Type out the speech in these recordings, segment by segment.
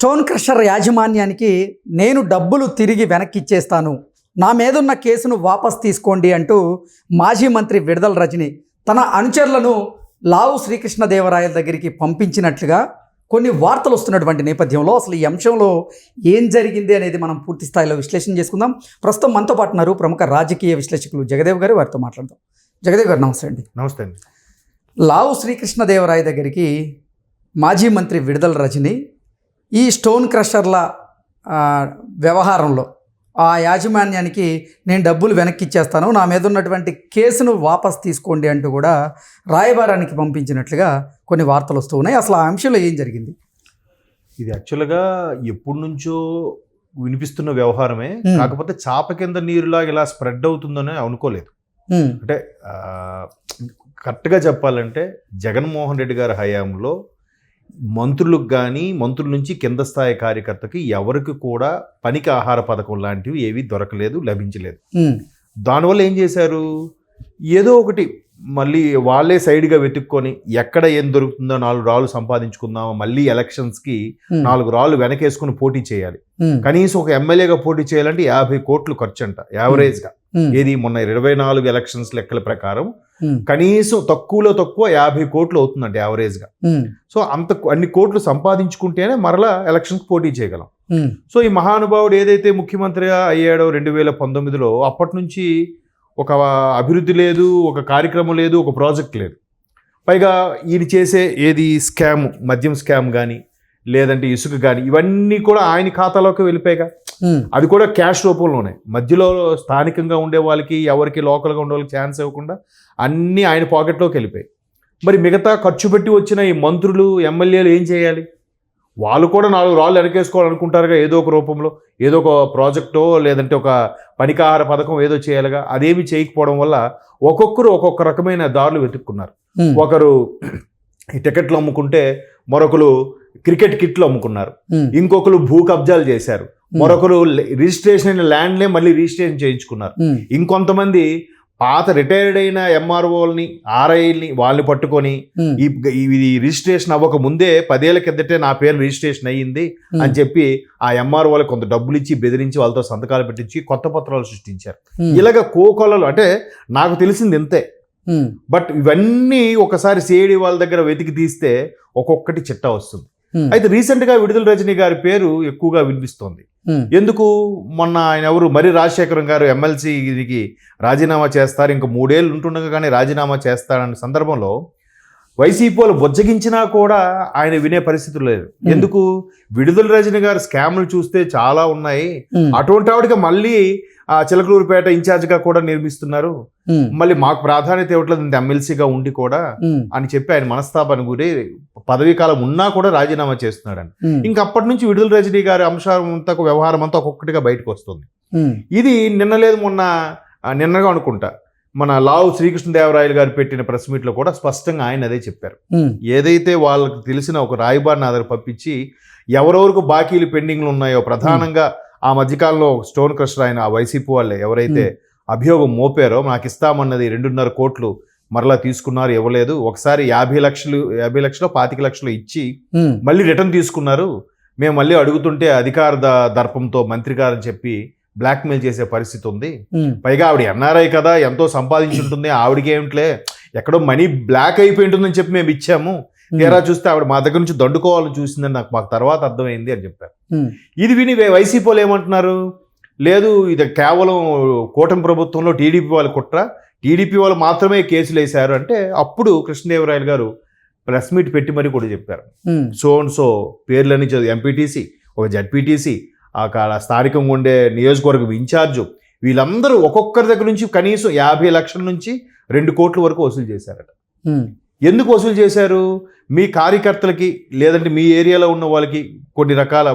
Stone crusher యాజమాన్యానికి నేను డబ్బులు తిరిగి వెనక్కి ఇచ్చేస్తాను, నా మీదున్న కేసును వాపస్ తీసుకోండి అంటూ మాజీ మంత్రి విడుదల రజని తన అనుచరులను లావు శ్రీకృష్ణదేవరాయల దగ్గరికి పంపించినట్లుగా కొన్ని వార్తలు వస్తున్నటువంటి నేపథ్యంలో అసలు ఈ అంశంలో ఏం జరిగింది అనేది మనం పూర్తి స్థాయిలో విశ్లేషణ చేసుకుందాం. ప్రస్తుతం మనతో పాటు ఉన్నారు ప్రముఖ రాజకీయ విశ్లేషకులు జగదేవ్ గారు, వారితో మాట్లాడదాం. జగదేవ్ గారు నమస్తే అండి. నమస్తే అండి. లావు శ్రీకృష్ణదేవరాయ దగ్గరికి మాజీ మంత్రి విడుదల రజని ఈ స్టోన్ క్రషర్ల వ్యవహారంలో ఆ యాజమాన్యానికి నేను డబ్బులు వెనక్కి ఇచ్చేస్తాను, నా మీద ఉన్నటువంటి కేసును వాపస్ తీసుకోండి అంటూ కూడా రాయబారానికి పంపించినట్లుగా కొన్ని వార్తలు వస్తూ ఉన్నాయి. అసలు ఆ అంశంలో ఏం జరిగింది? ఇది యాక్చువల్గా ఎప్పటి నుంచో వినిపిస్తున్న వ్యవహారమే, కాకపోతే చాప కింద నీరులాగా ఇలా స్ప్రెడ్ అవుతుందని అనుకోలేదు. అంటే కరెక్ట్గా చెప్పాలంటే జగన్మోహన్ రెడ్డి గారి హయాంలో మంత్రులకు కానీ మంత్రుల నుంచి కింద స్థాయి కార్యకర్తకి ఎవరికి కూడా పనికి ఆహార పథకం లాంటివి ఏవి దొరకలేదు, లభించలేదు. దానివల్ల ఏం చేశారు, ఏదో ఒకటి మళ్ళీ వాళ్ళే సైడ్గా వెతుక్కొని ఎక్కడ ఏం దొరుకుతుందో 4 రాళ్ళు సంపాదించుకుందామో, మళ్ళీ ఎలక్షన్స్కి 4 రాళ్ళు వెనకేసుకుని పోటీ చేయాలి. కనీసం ఒక ఎమ్మెల్యేగా పోటీ చేయాలంటే 50 కోట్లు ఖర్చు అంట యావరేజ్గా. ఏది మొన్న 24 ఎలక్షన్స్ లెక్కల ప్రకారం కనీసం తక్కువలో తక్కువ 50 కోట్లు అవుతుందంట యావరేజ్గా. సో అన్ని కోట్లు సంపాదించుకుంటేనే మరలా ఎలక్షన్కి పోటీ చేయగలం. సో ఈ మహానుభావుడు ఏదైతే ముఖ్యమంత్రిగా అయ్యాడో 2019లో, అప్పటి నుంచి ఒక అభివృద్ధి లేదు, ఒక కార్యక్రమం లేదు, ఒక ప్రాజెక్ట్ లేదు. పైగా ఈయన చేసే ఏది స్కామ్, మద్యం స్కామ్ కానీ లేదంటే ఇసుక కానీ ఇవన్నీ కూడా ఆయన ఖాతాలోకి వెళ్ళిపోయాక, అది కూడా క్యాష్ రూపంలోనే. మధ్యలో స్థానికంగా ఉండే వాళ్ళకి ఎవరికి లోకల్గా ఉండే వాళ్ళకి ఛాన్స్ ఇవ్వకుండా అన్నీ ఆయన పాకెట్లోకి వెళ్ళిపోయాయి. మరి మిగతా ఖర్చు పెట్టి వచ్చిన ఈ మంత్రులు ఎమ్మెల్యేలు ఏం చేయాలి? వాళ్ళు కూడా 4 రాళ్ళు వెనకేసుకోవాలనుకుంటారుగా, ఏదో ఒక రూపంలో, ఏదో ఒక ప్రాజెక్టో లేదంటే ఒక పనికాహార పథకం ఏదో చేయాలిగా. అదేమి చేయకపోవడం వల్ల ఒక్కొక్కరు ఒక్కొక్క రకమైన దారులు వెతుక్కున్నారు. ఒకరు ఈ టికెట్లు అమ్ముకుంటే, మరొకరు క్రికెట్ కిట్లు అమ్ముకున్నారు, ఇంకొకరు భూ కబ్జాలు చేశారు, మరొకరు రిజిస్ట్రేషన్ అయిన ల్యాండ్లే మళ్ళీ రిజిస్ట్రేషన్ చేయించుకున్నారు, ఇంకొంతమంది పాత రిటైర్డ్ అయిన ఎంఆర్ఓల్ని ఆర్ఐల్ని వాళ్ళని పట్టుకొని ఇది రిజిస్ట్రేషన్ అవ్వక ముందే 10 ఏళ్ల కిందటే నా పేరు రిజిస్ట్రేషన్ అయ్యింది అని చెప్పి ఆ ఎంఆర్ఓలకు కొంత డబ్బులు ఇచ్చి బెదిరించి వాళ్ళతో సంతకాలు పెట్టించి కొత్త పత్రాలు సృష్టించారు. ఇలాగ కోకొల్లలు. అంటే నాకు తెలిసింది ఇంతే. బట్ ఇవన్నీ ఒకసారి సిఐడి వాళ్ళ దగ్గర వెతికి తీస్తే ఒక్కొక్కటి చిట్టా వస్తుంది. అయితే రీసెంట్గా విడుదల రజని గారి పేరు ఎక్కువగా వినిపిస్తోంది. ఎందుకు? మొన్న ఆయన ఎవరు మరి రాజశేఖరం గారు ఎమ్మెల్సీకి రాజీనామా చేస్తారు, ఇంకా 3 ఏళ్ళు ఉంటుండగానే రాజీనామా చేస్తారన్న సందర్భంలో వైసీపీ వాళ్ళు బొజ్జగించినా కూడా ఆయన వినే పరిస్థితులు లేదు. ఎందుకు? విడుదల రజని గారు స్కామ్లు చూస్తే చాలా ఉన్నాయి, అటువంటి ఆవిడగా మళ్ళీ ఆ చిలకలూరుపేట ఇన్ఛార్జ్గా కూడా నిర్మిస్తున్నారు, మళ్ళీ మాకు ప్రాధాన్యత ఇవ్వట్లేదు ఇంత ఎమ్మెల్సీగా ఉండి కూడా అని చెప్పి ఆయన మనస్తాపానికి గురి పదవీ కాలం ఉన్నా కూడా రాజీనామా చేస్తున్నాడని. ఇంకా అప్పటి నుంచి విడుదల రజని గారి అంశం అంతా, వ్యవహారం అంతా ఒక్కొక్కటిగా బయటకు వస్తుంది. ఇది నిన్న లేదు నిన్నగా అనుకుంటా మన లావు శ్రీకృష్ణదేవరాయలు గారు పెట్టిన ప్రెస్ మీట్లో కూడా స్పష్టంగా ఆయన అదే చెప్పారు. ఏదైతే వాళ్ళకి తెలిసిన ఒక రాయబారిని ఆధార పంపించి ఎవరెవరికి బాకీలు పెండింగ్లు ఉన్నాయో, ప్రధానంగా ఆ మధ్యకాలంలో స్టోన్ క్రషర్ ఆయన ఆ వైసీపీ వాళ్ళే ఎవరైతే అభియోగం మోపారో, నాకు ఇస్తామన్నది 2.5 కోట్లు మరలా తీసుకున్నారు, ఇవ్వలేదు, ఒకసారి 50 లక్షలు 25 లక్షలు ఇచ్చి మళ్ళీ రిటర్న్ తీసుకున్నారు, మేము మళ్ళీ అడుగుతుంటే అధికార దర్పంతో మంత్రి గారని చెప్పి బ్లాక్మెయిల్ చేసే పరిస్థితి ఉంది. పైగా ఆవిడ ఎన్ఆర్ఐ కదా, ఎంతో సంపాదించి ఉంటుంది, ఆవిడకి ఏమిట్లే ఎక్కడో మనీ బ్లాక్ అయిపోయి ఉంటుందని చెప్పి మేము ఇచ్చాము, తీరా చూస్తే ఆవిడ మా దగ్గర నుంచి దండుకోవాలని చూసిందని మాకు తర్వాత అర్థమైంది అని చెప్పారు. ఇది విని వైసీపీ వాళ్ళు ఏమంటున్నారు, లేదు ఇది కేవలం కూటమి ప్రభుత్వంలో టీడీపీ వాళ్ళు కుట్ర, టీడీపీ వాళ్ళు మాత్రమే కేసులు వేశారు అంటే, అప్పుడు కృష్ణదేవరాయలు గారు ప్రెస్ మీట్ పెట్టి మరీ కూడా చెప్పారు. సో పేర్లన్నీ ఎంపీటీసీ, ఒక జడ్పీటీసీ, ఆ స్థానికంగా ఉండే నియోజకవర్గం ఇన్ఛార్జు, వీళ్ళందరూ ఒక్కొక్కరి దగ్గర నుంచి కనీసం 50 లక్షల నుంచి 2 కోట్ల వరకు వసూలు చేశారట. ఎందుకు వసూలు చేశారు? మీ కార్యకర్తలకి లేదంటే మీ ఏరియాలో ఉన్న వాళ్ళకి కొన్ని రకాల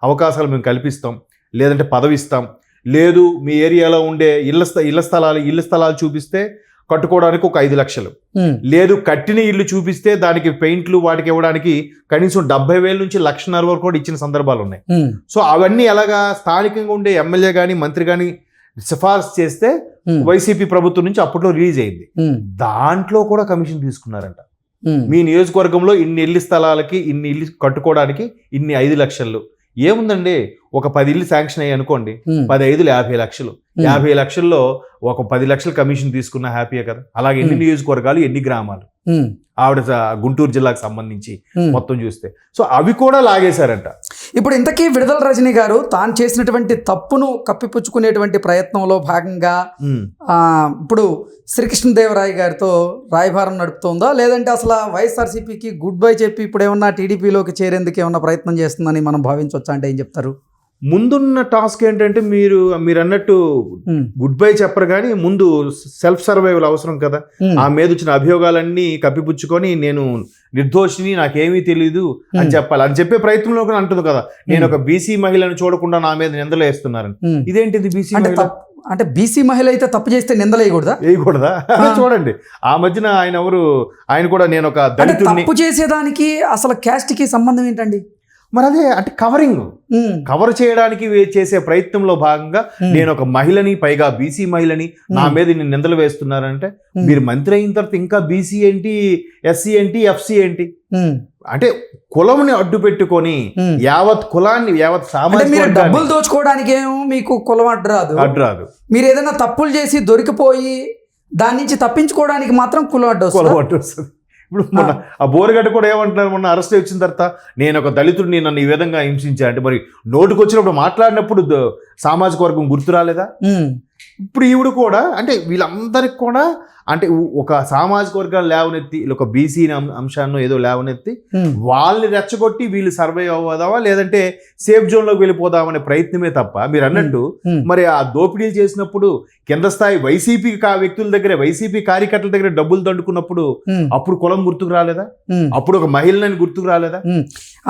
అవకాశాలు మేము కల్పిస్తాం, లేదంటే పదవి ఇస్తాం, లేదు మీ ఏరియాలో ఉండే ఇళ్ల స్థలాలు చూపిస్తే కట్టుకోవడానికి ఒక 5 లక్షలు, లేదు కట్టిన ఇల్లు చూపిస్తే దానికి పెయింట్లు వాటికి ఇవ్వడానికి కనీసం 70,000 నుంచి 1,50,000 వరకు కూడా ఇచ్చిన సందర్భాలు ఉన్నాయి. సో అవన్నీ ఎలాగా స్థానికంగా ఉండే ఎమ్మెల్యే కానీ మంత్రి కానీ సిఫార్సు చేస్తే వైసీపీ ప్రభుత్వం నుంచి అప్పట్లో రిలీజ్ అయింది, దాంట్లో కూడా కమిషన్ తీసుకున్నారంట. మీ నియోజకవర్గంలో ఇన్ని ఇల్లు స్థలాలకి ఇన్ని ఇల్లు కట్టుకోవడానికి ఇన్ని 5 లక్షలు ఏముందండి, ఒక 10 ఇల్లు శాంక్షన్ అయ్యి అనుకోండి, 10 5 50 లక్షలు, 50 లక్షల్లో ఒక 10 లక్షల కమిషన్ తీసుకున్న హ్యాపీయే కదా. అలాగే ఎన్ని నియోజకవర్గాలు, ఎన్ని గ్రామాలు ఆవిడ గుంటూరు జిల్లాకు సంబంధించి మొత్తం చూస్తే, సో అవి కూడా లాగేశారంట. ఇప్పుడు ఇంతకీ విడుదల రజనీ గారు తాను చేసినటువంటి తప్పును కప్పిపుచ్చుకునేటువంటి ప్రయత్నంలో భాగంగా ఇప్పుడు శ్రీకృష్ణదేవరాయ గారితో రాయబారం నడుపుతుందా, లేదంటే అసలు వైఎస్ఆర్సీపీకి గుడ్ బై చెప్పి ఇప్పుడు ఏమన్నా టీడీపీలోకి చేరేందుకు ఏమన్నా ప్రయత్నం చేస్తుందని మనం భావించవచ్చా? అంటే ఏం చెప్తారు? ముందున్న టాస్క్ ఏంటంటే మీరు అన్నట్టు గుడ్ బై చెప్పరు కానీ ముందు సెల్ఫ్ సర్వైవల్ అవసరం కదా. ఆ మీద వచ్చిన అభియోగాలన్నీ కప్పిపుచ్చుకొని నేను నిర్దోషిని, నాకేమీ తెలీదు అని చెప్పాలి. అని చెప్పే ప్రయత్నంలో కూడా అంటుంది కదా, నేను ఒక బీసీ మహిళను చూడకుండా నా మీద నిందలు వేస్తున్నారని. ఇదేంటిది బీసీ మహిళ? అంటే బీసీ మహిళ అయితే తప్పు చేస్తే నిందలు వేయకూడదా? చూడండి ఆ మధ్యన ఆయన కూడా నేను ఒక దళితుడిని, తప్పు చేసేదానికి అసలు క్యాస్ట్ కి సంబంధం ఏంటండి? మరి అదే అంటే కవర్ చేయడానికి చేసే ప్రయత్నంలో భాగంగా నేను ఒక మహిళని, పైగా బీసీ మహిళని, నా మీద నేను నిందలు వేస్తున్నారంటే మీరు మంత్రి అయిన తర్వాత ఇంకా బీసీ ఏంటి, ఎస్సీ ఏంటి, ఎఫ్సీ ఏంటి అంటే కులంని అడ్డు పెట్టుకొని యావత్ కులాన్ని, యావత్ సామాజిక డబ్బులు దోచుకోవడానికి ఏమో మీకు కులం అడ్డు రాదు. మీరు ఏదైనా తప్పులు చేసి దొరికిపోయి దాని నుంచి తప్పించుకోవడానికి మాత్రం కులం అడ్డు వస్తుంది. ఇప్పుడు మొన్న ఆ బోరగడ్డ కూడా ఏమంటున్నారు, మొన్న అరెస్ట్ వచ్చిన తర్వాత నేను ఒక దళితుడిని, నన్ను ఈ విధంగా హింసించా అంటే మరి నోటుకు వచ్చినప్పుడు మాట్లాడినప్పుడు సామాజిక వర్గం గుర్తు రాలేదా? ఇప్పుడు ఈవిడ కూడా అంటే వీళ్ళందరికి కూడా అంటే ఒక సామాజిక వర్గాన్ని లేవనెత్తి, ఒక బీసీ అంశాన్ని ఏదో లేవనెత్తి వాళ్ళని రెచ్చగొట్టి వీళ్ళు సర్వైవ్ అవ్వదావా లేదంటే సేఫ్ జోన్లోకి వెళ్ళిపోదామనే ప్రయత్నమే తప్ప, మీరు అన్నట్టు మరి ఆ దోపిడీలు చేసినప్పుడు కింద స్థాయి వైసీపీ వ్యక్తుల దగ్గర, వైసీపీ కార్యకర్తల దగ్గర డబ్బులు దండుకున్నప్పుడు అప్పుడు కులం గుర్తుకు రాలేదా? అప్పుడు ఒక మహిళని గుర్తుకు రాలేదా?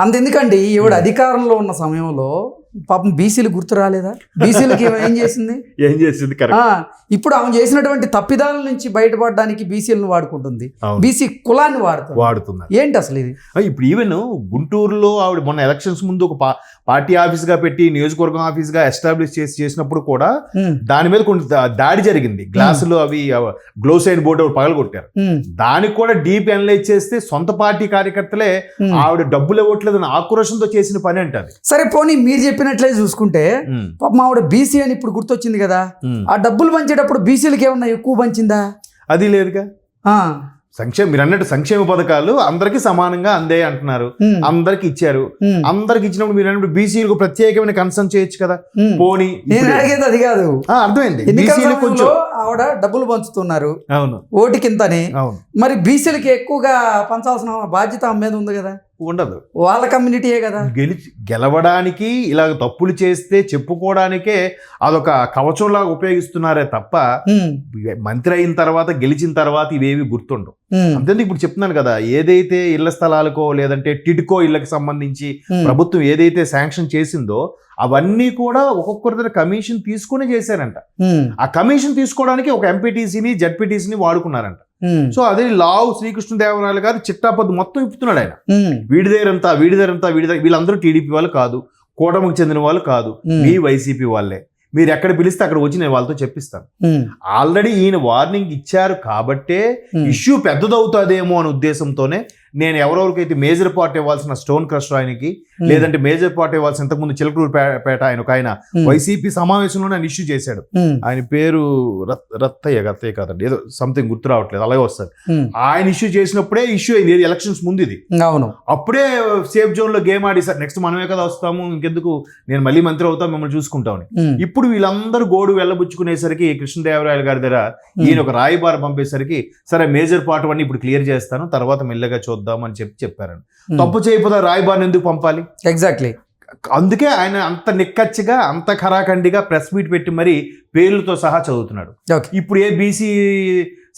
అంతెందుకండి ఈవిడ అధికారంలో ఉన్న సమయంలో పాపం బీసీలు గుర్తు రాలేదా? బీసీలకి ఏం చేసింది? ఇప్పుడు ఆమె చేసినటువంటి తప్పిదాల నుంచి బయటపడడానికి బీసీలను వాడుకుంటుంది, బీసీ కులాన్ని వాడుతుంది. ఏంటి అసలు ఇది? ఇప్పుడు ఈవెన్ గుంటూరులో ఆవిడ మొన్న ఎలక్షన్స్ ముందు ఒక పార్టీ ఆఫీస్ గా పెట్టి నియోజకవర్గం ఆఫీస్ గా ఎస్టాబ్లిష్ చేసినప్పుడు కూడా దాని మీద కొంచెం దాడి జరిగింది. గ్లాసులు అవి గ్లోస్ అయిన బోర్డు పగలగొట్టారు. దానికి కూడా డీప్ అనలైజ్ చేస్తే సొంత పార్టీ కార్యకర్తలే ఆవిడ డబ్బులు ఇవ్వట్లేదని ఆక్రోషంతో చేసిన పని అంటారు. సరే పోనీ మీరు చెప్పినట్లే చూసుకుంటే పాపం ఆవిడ బీసీ అని ఇప్పుడు గుర్తొచ్చింది కదా, ఆ డబ్బులు పంచేటప్పుడు బీసీలకి ఏమన్నా ఎక్కువ పంచిందా? అది లేదుగా. మీరు అన్నట్టు సంక్షేమ పథకాలు అందరికి సమానంగా అందే అంటున్నారు, అందరికి ఇచ్చారు. అందరికి ఇచ్చినప్పుడు మీరు అన్నప్పుడు బీసీలకు ప్రత్యేకమైన కన్సర్న్ చేయొచ్చు కదా. పోనీ నేను అడిగేది అది కాదు, అర్థమైంది. కొంచెం ఆవిడ డబ్బులు పంచుతున్నారు, అవును, ఓటికింతని. మరి బీసీలకి ఎక్కువగా పంచాల్సిన బాధ్యత ఆమె మీద ఉంది కదా? ఉండదు, వాళ్ళ కమ్యూనిటీయే కదా. గెలవడానికి ఇలా తప్పులు చేస్తే చెప్పుకోవడానికే అదొక కవచంలాగా ఉపయోగిస్తున్నారే తప్ప మంత్రి అయిన తర్వాత, గెలిచిన తర్వాత ఇవేవి గుర్తుండవు. అంతే ఇప్పుడు చెప్తున్నాను కదా, ఏదైతే ఇళ్ల స్థలాలకో లేదంటే టిడ్కో ఇళ్లకు సంబంధించి ప్రభుత్వం ఏదైతే శాంక్షన్ చేసిందో అవన్నీ కూడా ఒక్కొక్కరి దగ్గర కమిషన్ తీసుకుని చేశారంట. ఆ కమిషన్ తీసుకోవడానికి ఒక ఎంపీటీసీని, జడ్పీటీసీని వాడుకున్నారంట. సో అదే లావు శ్రీకృష్ణదేవరాయలు గారు చిట్టాపద్దు మొత్తం ఇప్పుతున్నాడు ఆయన. వీడి దగ్గరంతా వీళ్ళందరూ టీడీపీ వాళ్ళు కాదు, కూటమికి చెందిన వాళ్ళు కాదు, మీ వైసీపీ వాళ్ళే. మీరు ఎక్కడ పిలిస్తే అక్కడ వచ్చి నేను వాళ్ళతో చెప్పిస్తాను. ఆల్రెడీ ఈయన వార్నింగ్ ఇచ్చారు కాబట్టే ఇష్యూ పెద్దదవుతుందేమో అనే ఉద్దేశంతోనే నేను ఎవరెవరికైతే మేజర్ పార్ట్ ఇవ్వాల్సిన స్టోన్ క్రష్ ఆయనకి, లేదంటే మేజర్ పార్ట్ ఇవ్వాల్సిన ఇంతకుముందు చిలకలూరుపేట ఆయన వైసీపీ సమావేశంలో ఆయన ఇష్యూ చేశాడు. ఆయన పేరు రత్తయ్య కాదండి, ఏదో సంథింగ్ గుర్తు రావట్లేదు, అలాగే వస్తుంది. ఆయన ఇష్యూ చేసినప్పుడే ఇష్యూ అయింది, ఎలక్షన్స్ ముందు ఇది. అవును, అప్పుడే సేఫ్ జోన్ లో గేమ్ ఆడి సార్ నెక్స్ట్ మనమే కదా వస్తాము, ఇంకెందుకు నేను మళ్ళీ మంత్రి అవుతాం, మిమ్మల్ని చూసుకుంటామని. ఇప్పుడు వీళ్ళందరూ గోడు వెళ్ళబుచ్చుకునేసరికి కృష్ణదేవరాయలు గారి దగ్గర ఈయన ఒక రాయబారం పంపేసరికి సరే మేజర్ పార్ట్ అన్ని ఇప్పుడు క్లియర్ చేస్తాను, తర్వాత మెల్లగా చూద్దాం అని చెప్పారండి. తప్పు చేయకపోతే రాయబారిని ఎందుకు పంపాలి? ఎగ్జాక్ట్లీ. అందుకే ఆయన అంత నిక్కచ్చిగా, అంత ఖరాఖండిగా ప్రెస్ మీట్ పెట్టి మరి పేర్లతో సహా చదువుతున్నాడు. ఇప్పుడు ఏ బీసీ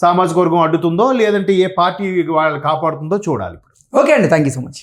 సామాజిక వర్గం అడ్డుతుందో లేదంటే ఏ పార్టీ వాళ్ళు కాపాడుతుందో చూడాలి. ఓకే అండి, థ్యాంక్ యూ సో మచ్.